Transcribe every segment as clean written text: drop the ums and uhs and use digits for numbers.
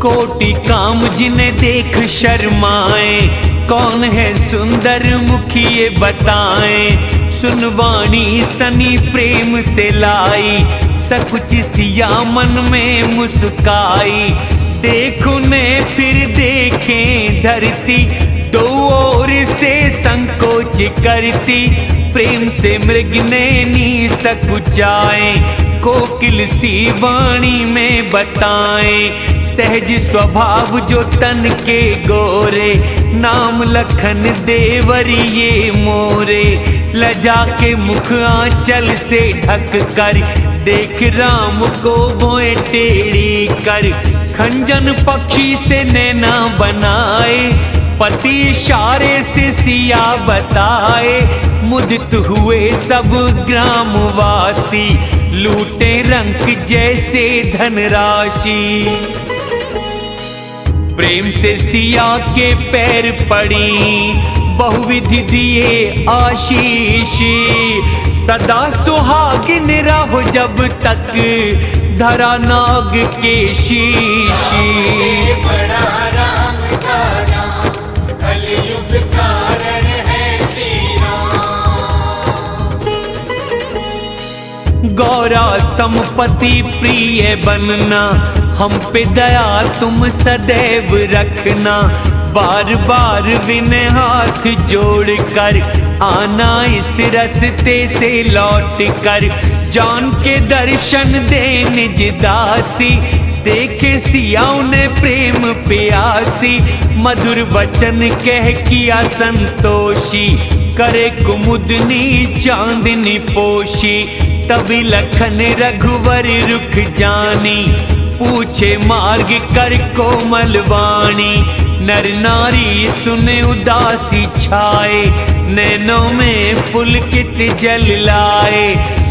कोटि काम जिन्हें देख शर्माए, कौन है सुंदर मुखी ये बताएं। सुनवाणी सनी प्रेम से लाई, सकुच सिया मन में मुस्काई। देखो ने फिर देखें धरती, दो ओर से संकोच करती। प्रेम से मृग ने नी सकुचाए, कोकिल सी वाणी में बताएं। सहज स्वभाव जो तन के गोरे, नाम लखन देवरिये मोरे। लजा के मुख आंचल से ढक कर, देख राम को बोए टेढ़ी कर। खंजन पक्षी से नैना बनाए, पति इशारे से सिया बताए। मुदित हुए सब ग्रामवासी, लूटे रंक जैसे धनराशि। प्रेम से सिया के पैर पड़ी, बहुविधि दिए आशीष। सदा सुहागिन रहो जब तक, धरा नाग के शीश। बड़ा राम का नाम, कलयुग कारण है श्री राम। गौरा संपत्ति प्रिय बनना, हम पे दया तुम सदैव रखना। बार बार विनय हाथ जोड़ कर, आना इस रस्ते से लौट कर। जान के दर्शन दे निज दासी, देखे सिया ने प्रेम प्यासी। मधुर वचन कह किया संतोषी, करे कुमुदनी चांदनी पोशी। तभी लखन रघुवर रुख जानी, पूछे मार्ग कर कोमल वाणी। नर नारी सुने उदासी छाए, नैनों में पुलकित जल लाए।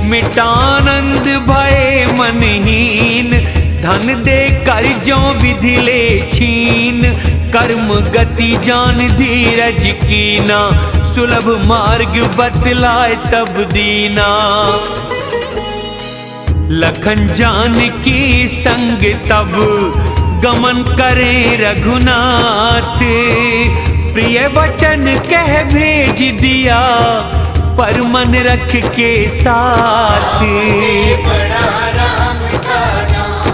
मिटानंद भय मनहीन, धन दे कर जो विधि ले छीन। कर्म गति जान धीरज कीना, सुलभ मार्ग बतलाए तब दीना। लखन जानकी संग तब, गमन करे रघुनाथ। प्रिय वचन कह भेज दिया, पर मन रख के साथ। बड़ा राम का नाम,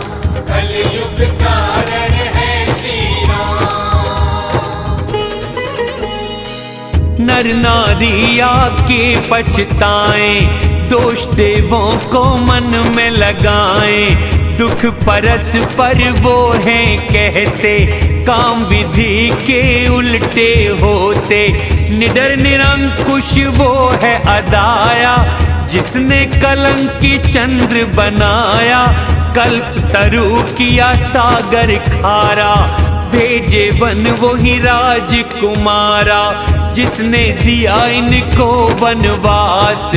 कलयुग कारण है श्री राम। नर नारी आके पछताएं, दोष देवों को मन में लगाएं। दुख परस्पर वो हैं कहते, काम विधि के उल्टे होते। निडर निरंकुश वो है अदाया, जिसने कलंकी चंद्र बनाया। कल्प तरु किया सागर खारा, भेजे वन वो ही राजकुमारा। जिसने दिया इनको वनवास,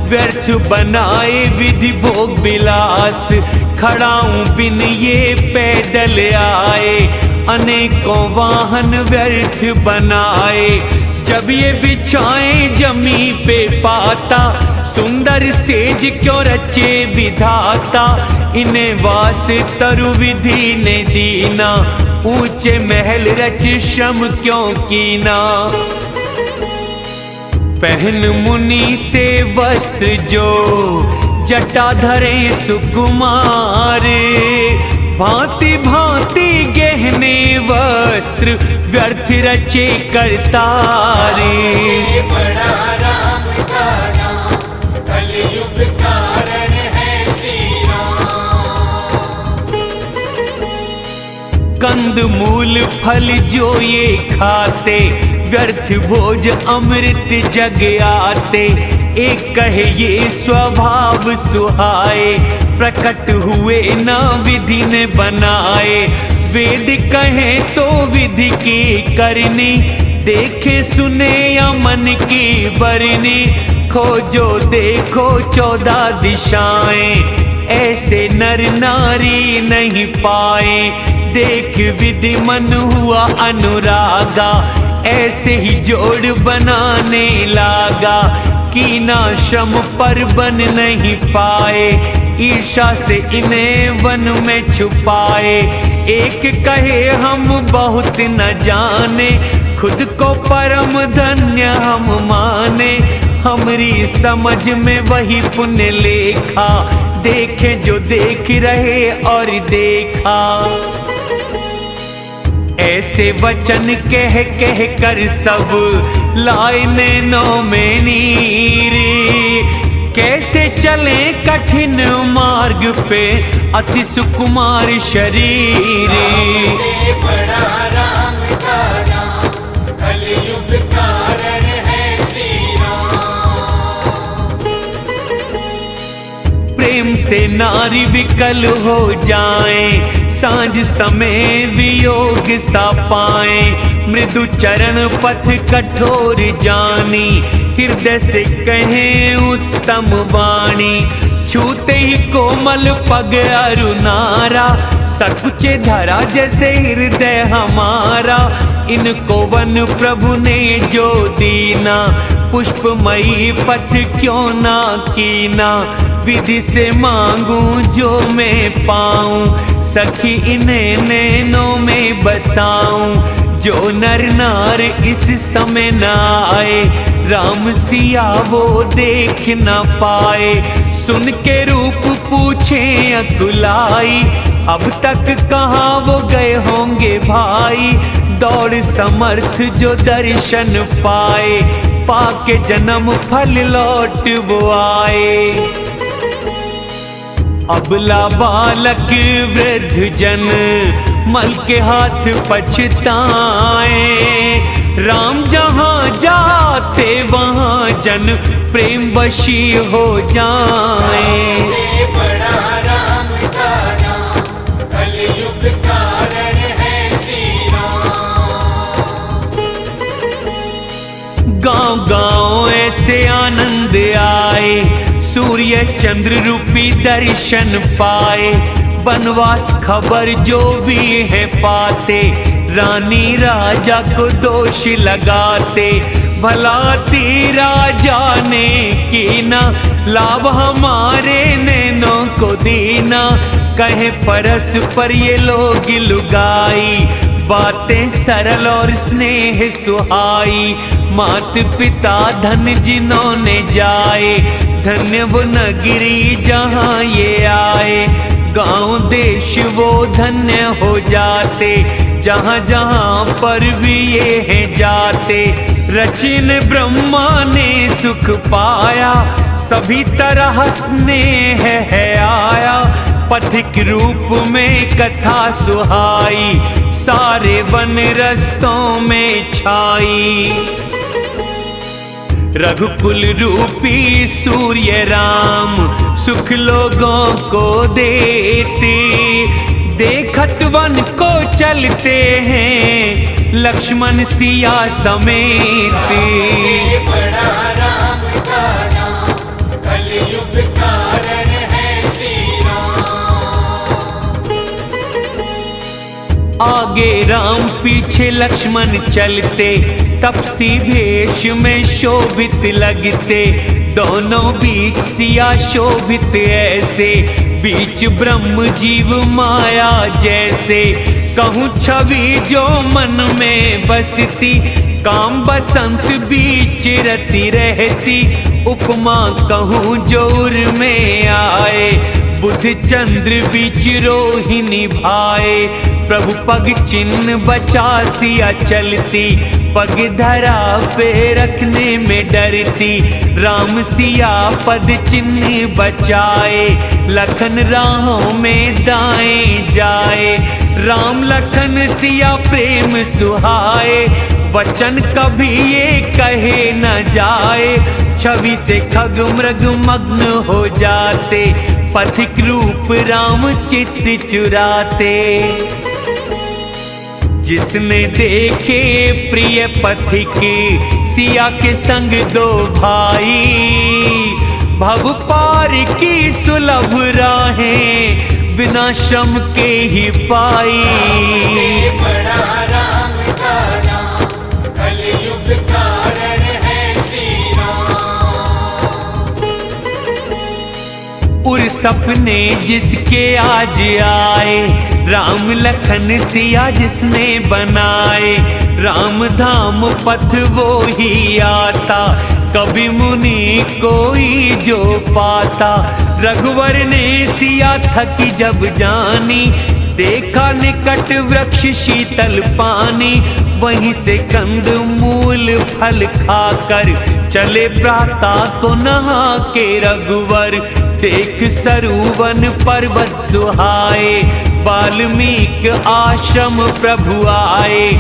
व्यर्थ बनाए विधि भोग विलास। खड़ाऊं बिन ये पैदल आए, अनेकों वाहन व्यर्थ बनाए। जब ये बिछाए जमी पे पाता, सुंदर सेज क्यों रचे विधाता। इन्हें वास तरु विधि ने दीना, ऊंचे महल रच श्रम क्यों कीना। पहन मुनि से वस्त्र जो, जटा धरे सुकुमार। भांति भांति गहने वस्त्र, व्यर्थ रचे करतारे। बड़ा राम का नाम, कलयुग कारण है श्री राम। कंद मूल फल जो ये खाते, व्यर्थ भोज अमृत जग आते। एक कहे ये स्वभाव सुहाए, प्रकट हुए ना विधि ने बनाए। वेद कहे तो विधि की करनी, देखे सुने या मन की बरनी। खोजो देखो 14 दिशाएं, ऐसे नर नारी नहीं पाए। देख विधि मन हुआ अनुरागा, ऐसे ही जोड़ बनाने लागा। कीना श्रम पर बन नहीं पाए, ईर्षा से इन्हें वन में छुपाए। एक कहे हम बहुत न जाने, खुद को परम धन्य हम माने। हमारी समझ में वही पुण्य लेखा, देखे जो देख रहे और देखा। ऐसे वचन कह कह कर सब लाए नैनों में नीर। कैसे चले कठिन मार्ग पे अति सुकुमार शरीर। से बड़ा राम का नाम, कलयुग कारण है श्री राम। प्रेम से नारी विकल हो जाए, सांझ समय वियोग सा पाए। मृदु चरण पथ कठोर जानी, हृदय से कहें उत्तम वाणी। छूते ही कोमल पग अरुनारा, सकुचे धरा जैसे हृदय हमारा। इनको वन प्रभु ने जो दीना, पुष्पमयी पथ क्यों ना कीना। विधि से मांगूं जो मैं पाऊं, सखी इन्हें नैनों में बसाऊं। जो नर नार इस समय न आए, राम सिया वो देख न पाए। सुन के रूप पूछे अकुलाई, अब तक कहाँ वो गए होंगे भाई। दौड़ समर्थ जो दर्शन पाए, पाके जन्म फल लौट वो आए। अबला बालक वृद्ध जन, मल के हाथ पछताए। राम जहाँ जाते वहाँ जन प्रेम वशी हो जाए। से बड़ा राम का नाम, कलयुग कारण है श्री राम। गांव गांव ऐसे आनंद आए, सूर्य चंद्र रूपी दर्शन पाए। वनवास खबर जो भी है पाते, रानी राजा को दोष लगाते। भला ती राजा ने कीना, लाभ हमारे नैनों को दीना। कहे परस्पर ये लोग लुगाई, बातें सरल और स्नेह सुहाई। मात पिता धन जिन्होंने जाए, धन्य वो नगरी जहाँ ये आए। गांव देश वो धन्य हो जाते, जहाँ जहाँ पर भी ये है जाते। रचिन ब्रह्मा ने सुख पाया, सभी तरह स्नेह है आया। पथिक रूप में कथा सुहाई, सारे वन रस्तों में छाई। रघुकुल रूपी सूर्य राम, सुख लोगों को देते। देखत वन को चलते हैं, लक्ष्मण सिया समेत। से बड़ा राम का नाम, कलयुग कारण है श्री राम। आगे राम पीछे लक्ष्मण चलते, तपसी भेष में शोभित लगते। दोनों बीच सिया शोभित ऐसे, बीच ब्रह्म जीव माया जैसे। कहूँ छवि जो मन में बसती, काम बसंत बीच रति रहती। उपमा कहूँ जोर में आए, बुध चंद्र बीच रोहिणी भाए। प्रभु पग चिन्ह बचा सिया चलती, पग धरा पे रखने में डरती। राम सिया पद चिन्ह बचाए, लखन राहों में दाएं जाए। राम लखन सिया प्रेम सुहाए, वचन कभी ये कहे न जाए। छवि से खग मृग मग्न हो जाते, पथिक रूप राम चित्त चुराते। जिसने देखे प्रिय पथिक, सिया के संग दो भाई। भव पार की सुलभ राहें, बिना श्रम के ही पाई। से बड़ा राम का नाम, कलयुग कारण है श्री राम। उर सपने जिसके आज आए, राम लखन सिया जिसने बनाए। राम धाम पथ वो ही आता, कभी मुनि कोई जो पाता। रघुवर ने सिया थकी जब जानी, देखा निकट वृक्ष शीतल पानी। वहीं से कंद मूल फल खाकर चले प्रातः को नहा के रघुवर। देख सरुवन पर्वत सुहाए, वाल्मीकि आश्रम प्रभु आए।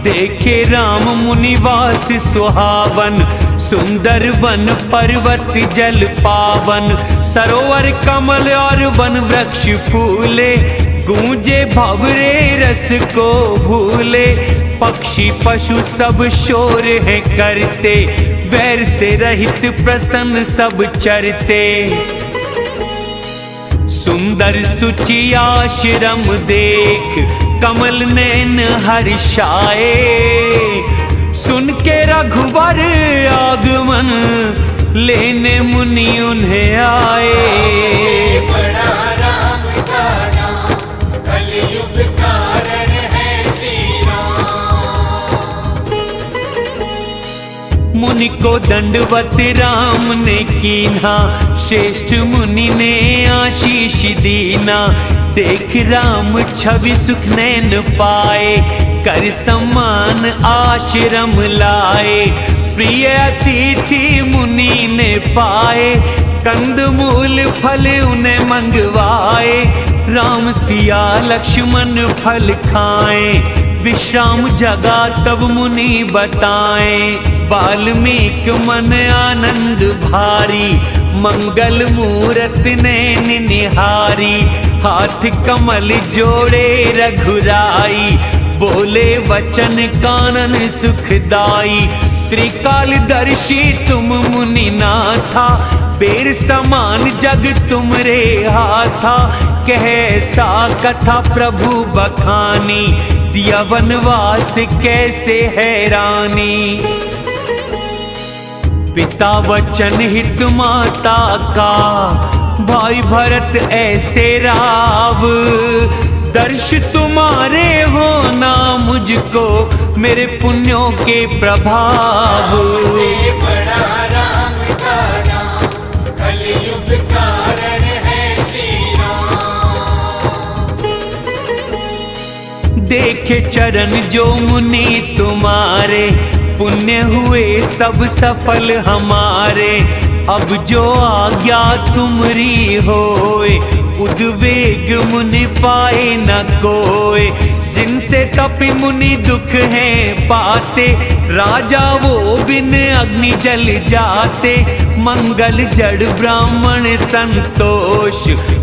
देखे राम मुनिवास सुहावन, सुंदर वन पर्वत जल पावन। सरोवर कमल और वन वृक्ष फूले, गूंजे भंवरे रस को भूले। पक्षी पशु सब शोर है करते, वैर से रहित प्रसन्न सब चरते। सुंदर सुचि आश्रम देख, कमल नैन हर्षाए। सुन के रघुवर आगमन, लेने मुनि उन्हें आए। बड़ा राम का नाम, कलयुग कारण है श्री राम। मुनि को दंडवत राम ने कीन्हा, श्रेष्ठ मुनि ने आशीष दीना। देख राम छवि सुख नैन पाए, कर सम्मान आश्रम लाए। प्रिय अतिथि मुनि ने पाए, कंद मूल फल उन्हें मंगवाए। राम सिया लक्ष्मण फल खाए, विश्राम जगा तब मुनि बताएं। वाल्मीकि मन आनंद भारी, मंगल मूरत नैन निहारी। हाथ कमल जोड़े रघुराई, बोले वचन कानन सुखदाई। त्रिकालदर्शी तुम मुनि नाथा, बेर समान जग तुमरे हाथा। कैसा कथा प्रभु बखानी, दिया वनवास कैसे हैरानी। पिता वचन हित माता का, भाई भरत ऐसे राव। दर्श तुम्हारे हो ना मुझको, मेरे पुण्यों के प्रभाव। से बड़ा राम का नाम, कलयुग कारण है श्री राम। देखे चरण जो मुनि तुम्हारे, पुण्य हुए सब सफल हमारे। अब जो आज्ञा तुमरी होए, उद्वेग मुनि पाए न कोय। जिनसे तपि मुनि दुख हैं पाते, राजा वो बिन अग्नि जल जाते। मंगल जड़ ब्राह्मण संतोष,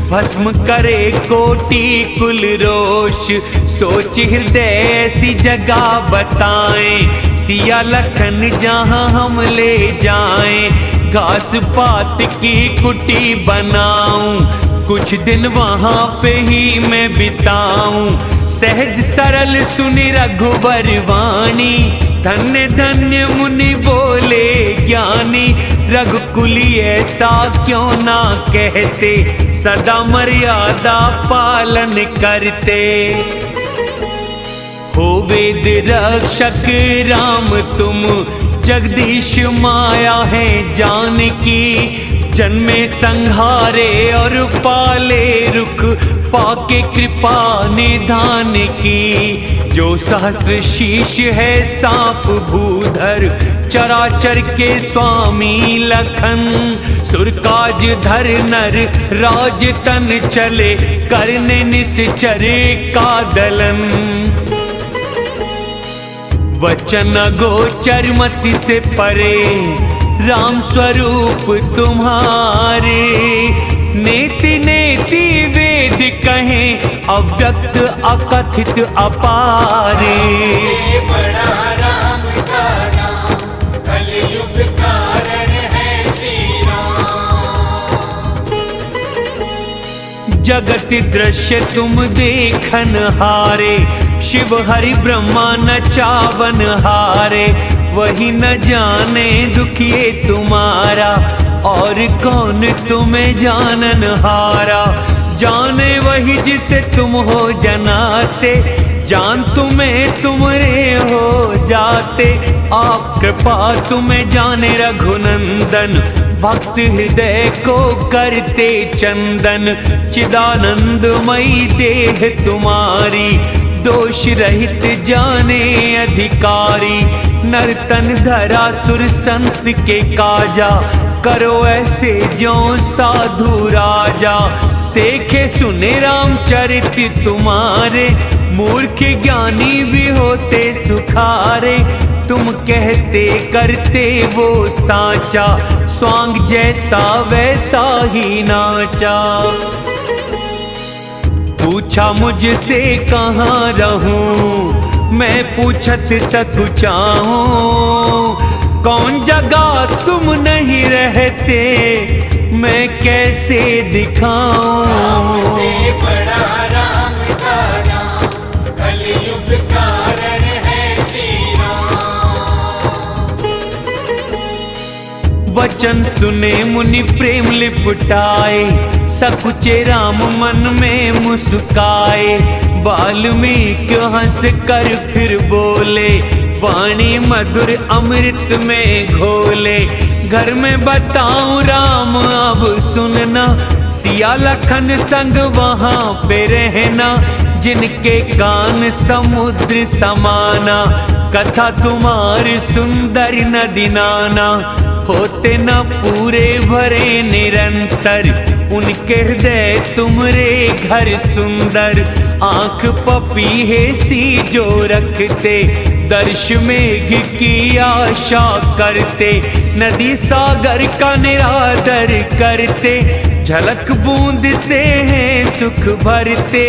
भस्म करे कोटि कुल रोष। सोच हृदय ऐसी जगह बताएं, सिया लखन जहाँ हम ले जाएं। घास पात की कुटी बनाऊं, कुछ दिन वहाँ पे ही मैं बिताऊं। सहज सरल सुनि रघुवर वाणी, धन्य धन्य मुनि बोले ज्ञानी। रघुकुली ऐसा क्यों ना कहते, सदा मर्यादा पालन करते। हो वेद रक्षक राम तुम, जगदीश माया है जानकी। जन्मे संहारे और पाले रुख, पाके कृपा निधान की। जो सहस्र शीश है सांप भूधर, चराचर के स्वामी लखन। सुरकाज धर नर राज तन चले, करने निश्चर का दलन। वचन गोचर मति से परे, राम स्वरूप तुम्हारे। नेति नेति वेद कहें, अव्यक्त अकथित अपारे। से बड़ा राम का नाम, कलयुग कारण है श्री राम। जगत दृश्य तुम देखन हारे, शिव हरि ब्रह्मा नचावन हारे। वही न जाने दुखिए तुम्हारा, और कौन तुम्हें जानन हारा। जाने वही जिसे तुम हो जनाते, जान तुम्हें तुमरे हो जाते। आप कृपा तुम्हें जाने रघुनंदन, भक्त हृदय को करते चंदन। चिदानंदमयी देह तुम्हारी, दोष रहित जाने अधिकारी। नर्तन धरा सुर संत के काजा, करो ऐसे ज्यों साधु राजा। देखे सुने रामचरित तुम्हारे, मूर्ख ज्ञानी भी होते सुखारे। तुम कहते करते वो साचा, स्वांग जैसा वैसा ही नाचा। पूछा मुझसे कहाँ रहूं, मैं पूछत सकुचाऊं। कौन जगह तुम नहीं रहते, मैं कैसे दिखाऊं। से बड़ा राम का नाम, कलयुग कारण है श्री राम। वचन सुने मुनि प्रेम लिपटाए, सकुचे राम मन में मुस्काए। वाल्मीकि हंस कर फिर बोले, वाणी मधुर अमृत में घोले। घर में बताऊं राम अब सुनना, सिया लखन संग वहां पे रहना। जिनके कान समुद्र समाना, कथा तुम्हारी सुंदर नदी नाना। होते न पूरे भरे निरंतर, उनके हृदय तुमरे घर सुंदर। आंख पपीहे सी जो रखते, दर्श मेघ की आशा करते। नदी सागर का निरादर करते, झलक बूंद से है सुख भरते।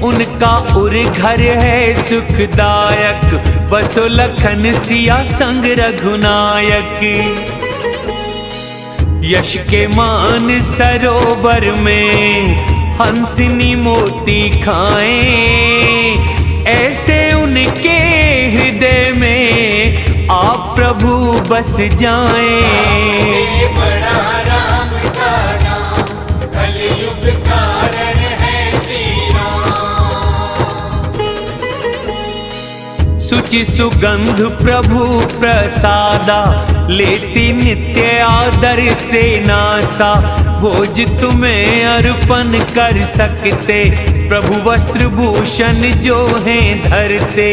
उनका उर घर है सुखदायक, बसो लखन सिया संग रघुनायक। यश के मान सरोवर में, हंसनी मोती खाएं। ऐसे उनके हृदय में आप प्रभु बस जाएं। से बड़ा राम का नाम, कलयुग कारण है श्री राम। सुचि सुगंध प्रभु प्रसादा, लेती नित्य आदर से नासा। भोज तुम्हें अर्पण कर सकते, प्रभु वस्त्र भूषण जो हैं धरते।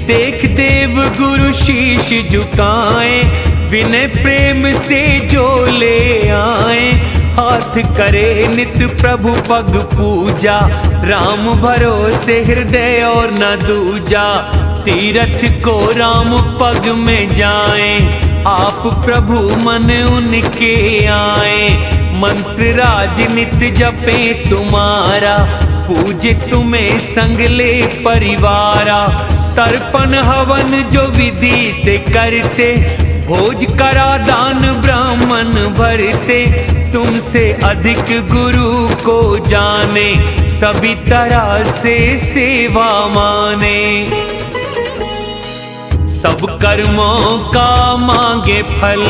देख देव गुरु शीश झुकाएं, विनय प्रेम से जो ले आए। हाथ करे नित्य प्रभु पग पूजा, राम भरोसे हृदय और न दूजा। तीरथ को राम पग में जाएं, आप प्रभु मन उनके आए। मंत्र राज नित्य जपे तुम्हारा, पूजे तुम्हें संग ले परिवारा। तर्पण हवन जो विधि से करते, भोज करा दान ब्राह्मण भरते। तुमसे अधिक गुरु को जाने, सभी तरह से सेवा माने। सब कर्मों का मांगे फल,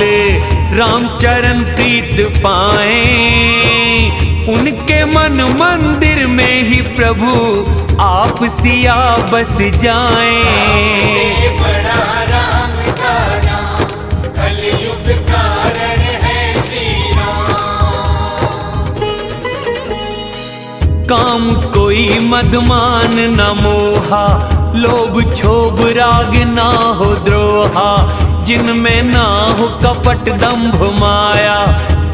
रामचरण प्रीत पाए। उनके मन मंदिर में ही प्रभु आप सिया बस जाएं। से बड़ा राम का नाम, कलयुग कारण है श्री राम। काम कोई मदमान न मोहा, लोभ क्षोभ राग ना हो द्रोहा। जिनमें ना हो कपट दंभ माया,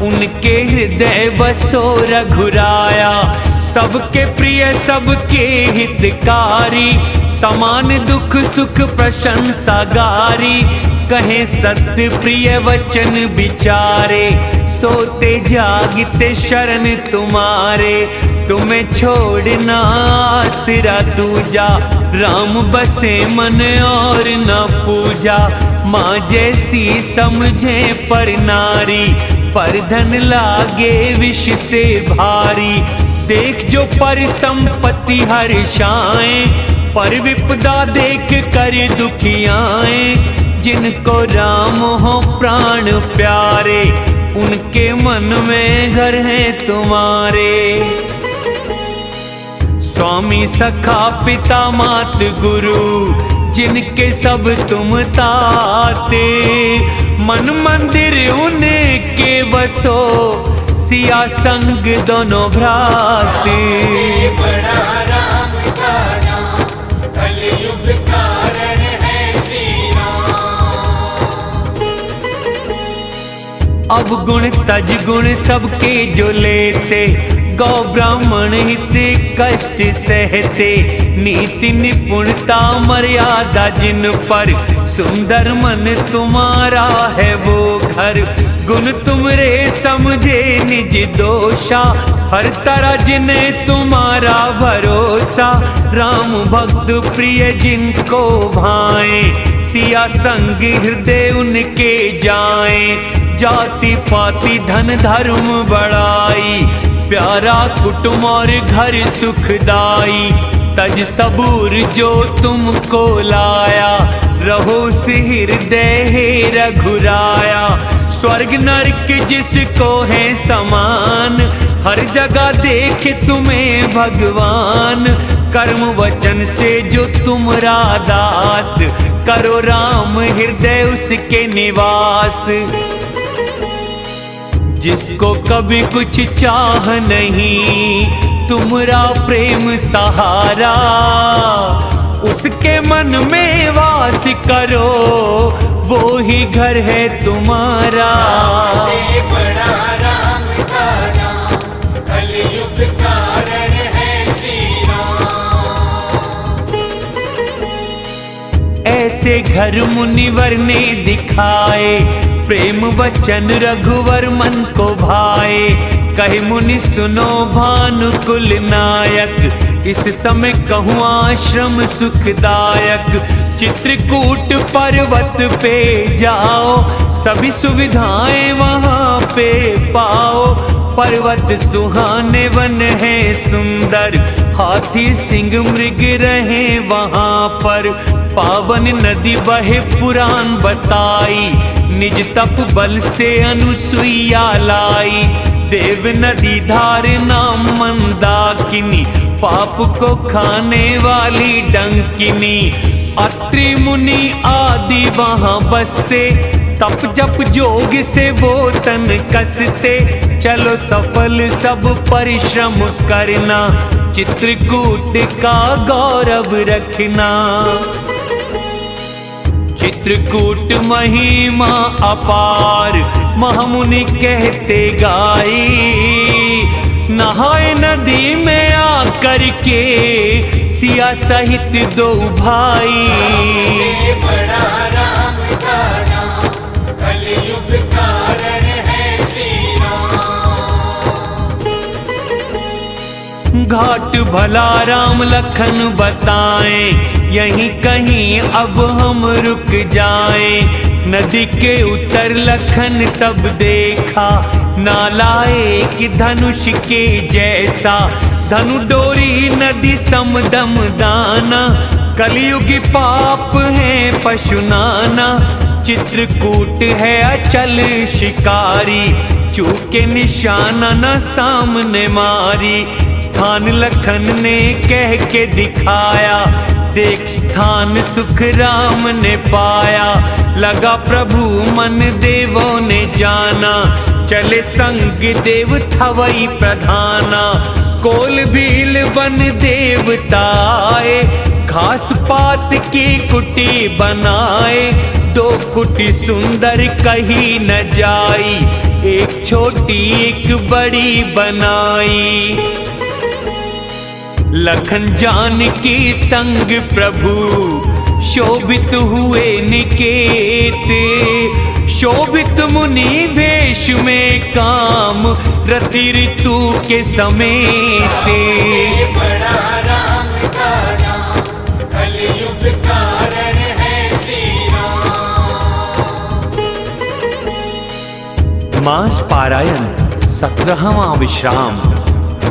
उनके हृदय बसो रघुराया। सबके प्रिय सबके हितकारी, समान दुख सुख प्रशंसा गारी। कहे सत्य प्रिय वचन विचारे, सोते जागते शरण तुम्हारे। तुम्हें छोड़ना आसरा दूजा, राम बसे मन और न पूजा। माँ जैसी समझे पर नारी, पर धन लागे विष से भारी। देख जो पर संपत्ति हर्षाएं, पर विपदा देख कर दुखियाएं। जिनको राम हो प्राण प्यारे, उनके मन में घर है तुम्हारे। स्वामी सखा पिता मात गुरु जिनके सब तुम ताते, मन मंदिर उनके बसो सिया संग दोनों भ्राते। बड़ा राम का नाम कलयुग कारण है श्री राम। अवगुण तज गुण सबके जो लेते, गौ ब्राह्मण हित कष्ट सहते। नीति निपुणता मर्यादा जिन पर, सुंदर मन तुम्हारा है वो घर। गुण तुमरे समझे निज दोषा, हर तरह जिन्हें तुम्हारा भरोसा। राम भक्त प्रिय जिनको भाए, सिया संग हृदय उनके जाए। जाति पाति धन धर्म बड़ाई, प्यारा कुटुंब और घर सुखदाई। तज सबूर जो तुमको लाया, रहो से हृदय हे रघुराया। स्वर्ग नरक जिसको है समान, हर जगह देखे तुम्हें भगवान। कर्म वचन से जो तुमरा दास, करो राम हृदय उसके निवास। जिसको कभी कुछ चाह नहीं, तुमरा प्रेम सहारा। उसके मन में वास करो, वो ही घर है तुम्हारा। से बड़ा राम का नाम कलयुग कारण है श्री राम। ऐसे घर मुनिवर ने दिखाए, प्रेम वचन रघुवर मन को भाए। कहे मुनि सुनो भानुकुल नायक, इस समय कहूँ आश्रम सुखदायक। चित्रकूट पर्वत पे जाओ, सभी सुविधाएं वहाँ पे पाओ। पर्वत सुहाने वन है सुंदर, हाथी सिंह मृग रहे वहाँ पर। पावन नदी बहे पुराण बताई, निज तप बल से अनुसुईया लाई। देव नदी धार नाम मंदाकिनी, पाप को खाने वाली डंकिनी। अत्रि मुनि आदि वहाँ बसते, तप जप जोग से वो तन कसते। चलो सफल सब परिश्रम करना, चित्रकूट का गौरव रखना। चित्रकूट महिमा अपार, महामुनि कहते गाई। नहाए नदी में आकर के, सिया सहित दो भाई। से बड़ा राम का नाम कलयुग कारण है श्री राम। घाट भला राम लखन बताएं, यहीं कहीं अब हम रुक जाएं। नदी के उतर लखन तब देखा, नालाए कि धनुष के जैसा। धनु डोरी नदी समदम दाना, कलयुगी पाप है पशु नाना। चित्रकूट है अचल शिकारी, चूके निशाना न सामने मारी। स्थान लखन ने कह के दिखाया, देख स्थान सुख राम ने पाया। लगा प्रभु मन देवों ने जाना, चले संग देव थवई प्रधाना। कोल भील वन देवताए, घास पात की कुटी बनाए। दो कुटी सुंदर कही न जाई, एक छोटी एक बड़ी बनाई। लखन जानकी संग प्रभु, शोभित हुए निकेत। शोभित मुनि वेश में काम, रति ऋतु के समेत। बड़ा राम का नाम कलयुग कारण है श्री राम। मास पारायण 17वां विश्राम।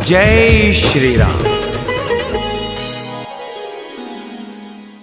जय श्री राम।